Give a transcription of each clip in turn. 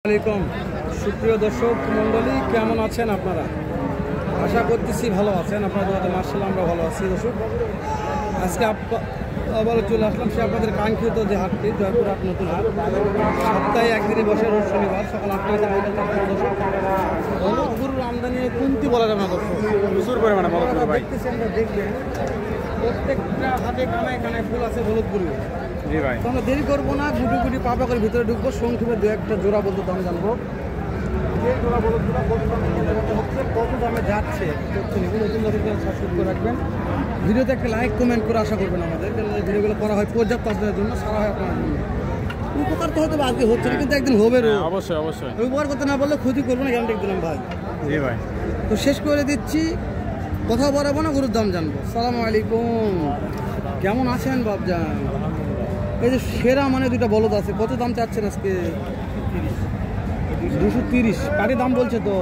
আসসালামু সুপ্রিয় দর্শক মণ্ডলী, কেমন আছেন আপনারা? আশা করতেছি ভালো আছেন। আপনাদের মার্শাল্লাহ আমরা ভালো আছি। দর্শক, আজকে আবার চলে আসলাম সে আপনাদের কাঙ্ক্ষিত যে হাটটি, জয়পুর হাট, নতুন হাট। সপ্তাহে একদিনই বসে, রোজ শনিবার সকাল 8টা থেকে 9টা। দর্শক, হলুদ গরুর আমদানি কমতি বলা যাবে না দর্শক, প্রচুর পরিমাণে দেখতেছি আমরা। দেখবেন প্রত্যেকটা হাটে কানায় কানায় ফুল আছে হলুদ গরু। জি ভাই, তো আমরা দেরি করবো না, গুটি গুটি পাপা করে ভিতরে ঢুকবো। সংক্ষেপে দু একটা জোড়া বলতে দাম জানবো। যে জোড়া বলদগুলো কত দামে যাচ্ছে তথ্য নেব। নতুন নতুন সাবস্ক্রাইব করে রাখবেন। ভিডিওতে একটা লাইক কমেন্ট করে আশা করবেন আমাদের, কারণ এই ভিডিওগুলো করা হয় পর্যাপ্ত আপনাদের জন্য, সারা হয় আপনার জন্য। উপকার তো হয়তো আজকে হচ্ছে না, কিন্তু একদিন হবে। অবশ্যই অবশ্যই উপকার করতে না বললে ক্ষতি করবো না, গ্যারান্টি দিলাম ভাই। জি ভাই, তো শেষ করে দিচ্ছি, কথা বলাবো না, গরুর দাম জানবো। সালামু আলাইকুম, কেমন আছেন বাবজান? এই যে সেরা মানে দুইটা বলদ আছে, কত দাম চাচ্ছেন আজকে? 230। পাটির দাম বলছে তো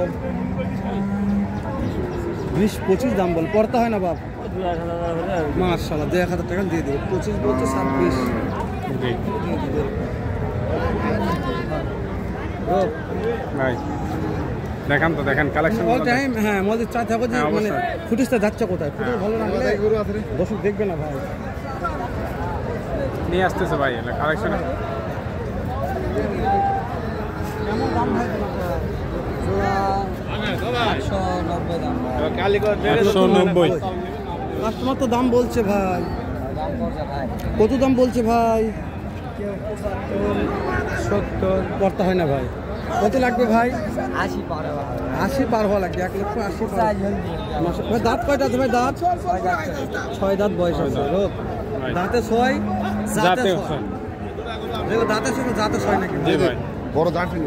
20-25 দাম বল, পড়তে হয় না বাপ। মাশাআল্লাহ, 1000 টাকা দিয়ে দেবে। 25 বলছে, 26 ভাই। দেখান তো, দেখেন কালেকশন অল টাইম। হ্যাঁ, আমাদের চা থাকো যে মানে ফুটেজটা যাচ্ছে কোথায়, ফুটেজ ভালো না গেলে দর্শক দেখবে না ভাই। নিয়ে আসতেছে ভাই কালেকশন। কেমন দাম ভাই? 190। কাস্টমার তো দাম বলছে ভাই। কত দাম বলছে ভাই? 70 পড়তে হয় না ভাই। কত লাগবে ভাই? 80 পার হওয়া লাগবে। 1,80,000। ভাই দাঁত কয়টা আছে ভাই? দাঁত 6 দাঁত বয়স আছে। দাঁতে 6, দাঁতে 6। দেখো দাঁতে 6, দাঁতে 6 নাকি? জি ভাই, বড় দাঁত নেই।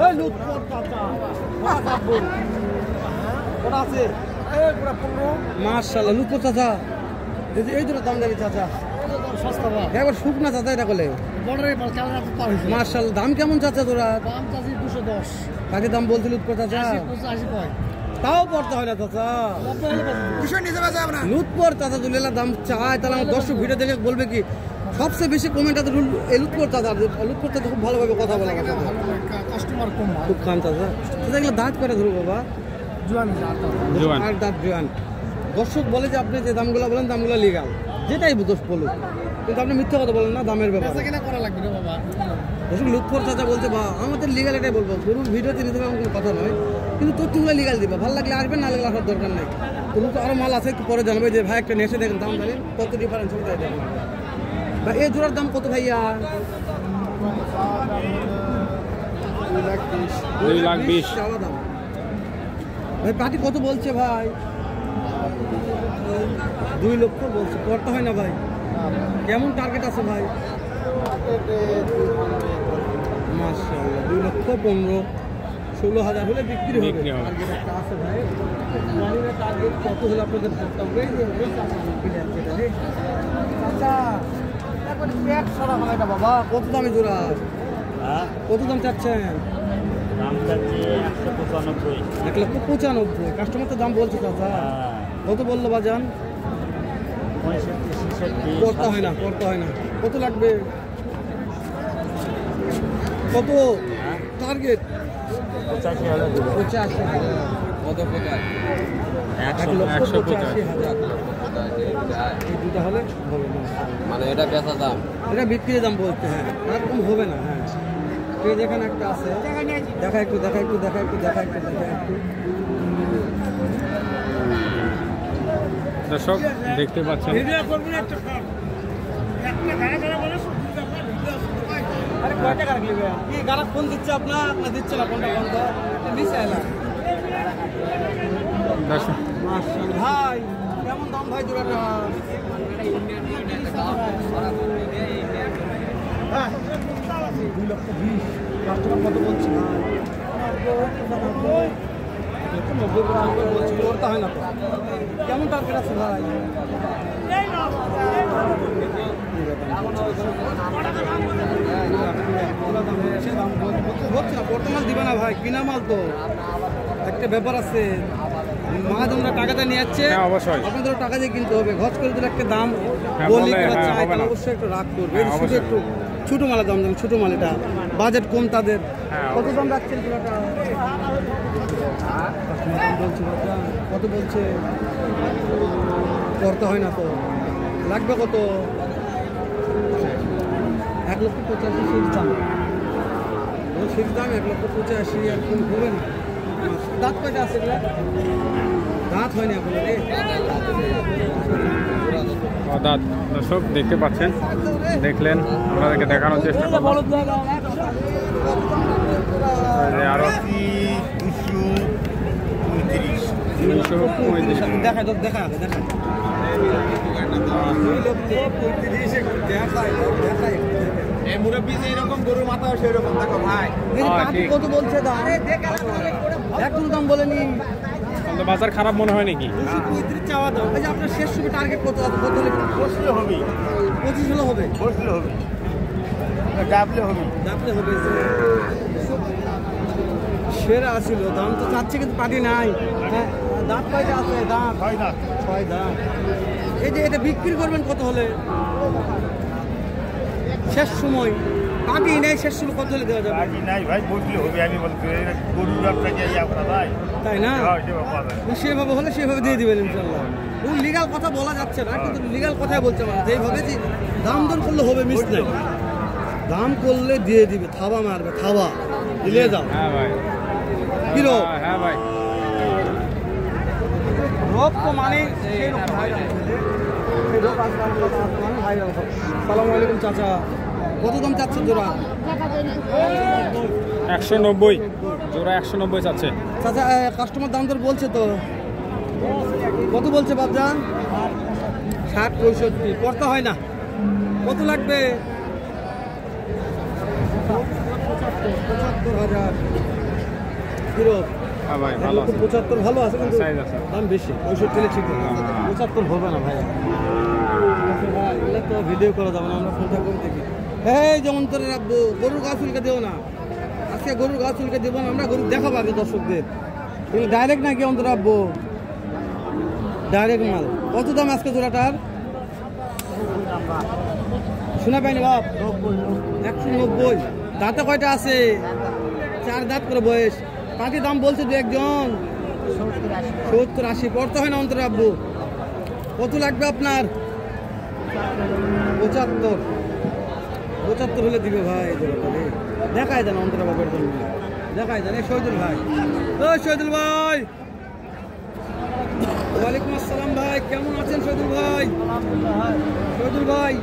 এই লুৎফর চাচা, ওটা আছে মাশাআল্লাহ। লুৎফর চাচা, এই দুটো দাম দেবে চাচা, সস্তা ভাই। একবার শুকনা চাচা, এটা বলে মাশাআল্লাহ। দাম কেমন চাচা তোরা? দাম চাচ্ছি 210। কাকে দাম বলছিল লুৎফর চাচা? 80 কয়। তাও পড়তে হয় না চাচা। লুৎফর চাচা যদি দাম চায়, তাহলে আমার দর্শক ভিডিও দেখে বলবে কি, সবচেয়ে বেশি কমেন্ট আছে লুৎফর চাচা। লুৎফর চাচা খুব ভালোভাবে কথা বলা, কাস্টমার কম, খুব খান চাচা। এগুলো দাঁত করে ধরো বাবা, জোয়ান আর দাঁত জোয়ান। দর্শক বলে যে আপনি যে দামগুলো বলেন দামগুলো লিগাল, যেটাই দোষ বলুন, কিন্তু আপনি মিথ্যা কথা বলেন না দামের ব্যাপারে। কেনা করা লাগবে রে বাবা। দর্শক লুৎফর চাচা বলছে বা আমাদের লিগাল, এটাই বলবো। গরুর ভিডিওতে নিতে হবে কোনো কথা নয়, কিন্তু তথ্যগুলো লিগাল দিবা। ভালো লাগলে আসবেন, না লাগলে আসার দরকার নেই। তো আরও মাল আছে, একটু পরে জানবে যে ভাই একটা নেশে দেখেন, দাম জানেন কত ডিফারেন্স হবে, তাই দেখেন ভাই। এই জোড়ার দাম কত ভাইয়া? 2,20,000 চাওয়া দাম ভাই। পার্টি কত বলছে ভাই? 2 লক্ষ বলছে, করতে হয় না ভাই। কেমন টার্গেট আছে ভাই? মাশাআল্লাহ, 2,15,000-16,000 হলে বিক্রি হবে। টার্গেট একটা আছে ভাই। জানি না টার্গেট কত হলে আপনাদের ধরতে হবে। চাচা এখন পেট সারা ভাইটা বাবা, কত দামে জোড়া? কত দাম চাচ্ছেন? দাম চাচ্ছি 195। 1,95,000। কাস্টমার তো দাম বলছে চাচা। কত বললো বাজান? 65, করতে হয় না, করতে হয় না। কত লাগবে? কত টার্গেট? 85 হলে দেবো। 85,000। কত কোথায়? 185,000। এই দুটো হলে হবে না, মানে এটা বেচা দাম। এটা বিক্রি দাম বলতে। হ্যাঁ, এরকম হবে না। হ্যাঁ, এই যেখানে একটা আছে, দেখা একটু। দর্শক দেখতে পাচ্ছেন, আরে কয় টাকা রাখলি কি গাড়া ফোন দিচ্ছে আপনার দিচ্ছে না? কোনটা বন্ধ নিচে এলা। দর্শক মাশাআল্লাহ ভাই, কেমন দাম ভাই জোড়াটা? হ্যাঁ, 2,20,000। কাস্টমার কত বলছি ভাই? 90 বলছি, করতে হয় না তো। কেমন টার্গেট আছে ভাই? বর্তমান দিবে না ভাই, কিনা মাল তো একটা ব্যাপার আছে। মাছ আমরা টাকাটা নিয়ে যাচ্ছে, অবশ্যই আপনাদের টাকা দিয়ে কিনতে হবে। ঘর করে দিলে একটা দাম হ্যাঁ, বলি বলে, করা হ্যাঁ, চাই, হবে না। অবশ্যই একটু রাগ করবে। হ্যাঁ, শুধু অবশ্যই। একটু ছোটো মালের দাম, যেমন ছোটো মাল এটা বাজেট কম তাদের। হ্যাঁ, কত দাম রাখছেন জোড়াটা? কাস্টমার দাম বলছে বাবা, কত বলছে? করতে হয় না তো, লাগবে কত? 1,85,000 শেষ দাম। শেষ দাম 1,85,000, আর কম হবে না। দাঁত কয়টা আছে এগুলা? দাঁত হয়নি এখনো রে। দাঁত দর্শক দেখতে পাচ্ছেন, দেখলেন, আপনাদেরকে দেখানোর চেষ্টা করবো। আরো 235। দেখা দেখা দেখা এরকম গরুর মাথা সেরকম দেখো ভাই। ঠিক। কত বলছে দাম? একটু দাম বলেনি। বাজার খারাপ মনে হয় নাকি? 235 চাওয়া দাম। এই যে আপনার শেষ সময় টার্গেট কত আছে? কত হলে বসলে হবে, 25 হলে হবে? বসলে হবে, ডাবলে হবে। দাঁতলে হবে। সেরা ছিল, দাম তো চাচ্ছে কিন্তু পাটি নাই। হ্যাঁ, দাঁত কয়টা আছে? দাঁত হয় না, 6 দাঁত। এই যে এটা বিক্রি করবেন কত হলে? শেষ সময় পাটি নেই, শেষ সময় কত হলে দেওয়া যাবে? আগে নাই ভাই, বসলে হবে। আমি বলতে গরুর ব্যবসা কি আমরা ভাই, তাই না? সেভাবে হলে সেভাবে দিয়ে দিবেন ইনশাল্লাহ। লিগাল কথা বলা যাচ্ছে না, কিন্তু লিগাল কথাই বলছে মানে যেভাবে যে দাম দর করলে হবে, মিস নাই। দাম করলে দিয়ে দিবে, থাবা মারবে, থাবা দিলে যাও। হ্যাঁ ভাই, কি রোগ? হ্যাঁ ভাই, রোগ তো মানে সেই রকম ভাইরাল। সেই রোগ আজকাল মানে ভাইরাল। সালামু আলাইকুম চাচা, কত দাম চাচ্ছেন জোড়া? 190 জোড়া, 190 চাচ্ছে। চাচা কাস্টমার দাম দর বলছে তো, কত বলছে বাবজান? 60-65 করতে হয় না। কত লাগবে? 75,000। কিরো? হ্যাঁ ভাই, ভালো আছে। 75 ভালো আছে, কিন্তু সাইজ আছে। দাম বেশি। 65 ঠিক আছে, 75 হবে না ভাই। এগুলো তো ভিডিও করা যাবে না, আমরা ফোনটা করে দেখি। এই যেমন তোরে রাখবো, গরুর গা চুলকে দেবো না আজকে, গরুর গা চুলকে দেবো না আমরা, গরু দেখাবো আগে দর্শকদের। এগুলো ডাইরেক্ট নাকি অন্তর রাখবো? ডাইরেক্ট মাল। কত দাম আজকে জোড়াটার? শোনা পাইনি বাপ? 190। দাঁতে কয়টা আছে? 4 দাঁত করে বয়স। পাটি দাম বলছে দু একজন 70-80 পড়তে হয় না অন্তর আব্বু? কত লাগবে আপনার? 75 হলে দিবে ভাই। দেখাই দেন অন্তর বাবের জন্য, দেখাই দেন। এই শহীদুল ভাই, ও শহীদুল ভাই, ওয়ালাইকুম আসসালাম ভাই, কেমন আছেন শহীদুল ভাই? শহীদুল ভাই,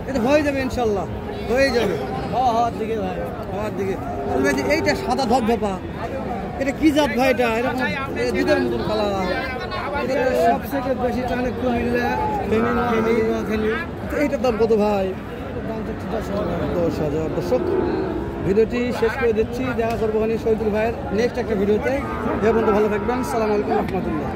এটা হয়ে যাবে ইনশাল্লাহ, হয়ে যাবে। হওয়ার দিকে ভাই, হওয়ার দিকে। এইটা সাদা ধপধপা, এটা কি জাত ভাই? এটা এরকম দুধের মতন কালার। সবথেকে বেশি টানে কুমিল্লা খেলি। এইটার দাম কত ভাই? 10,000। দর্শক ভিডিওটি শেষ করে দিচ্ছি, দেখা করবো শহীদুল ভাইয়ের নেক্সট একটা ভিডিওতে। এ পর্যন্ত ভালো থাকবেন। সালাম আলাইকুম রহমতুল্লাহ।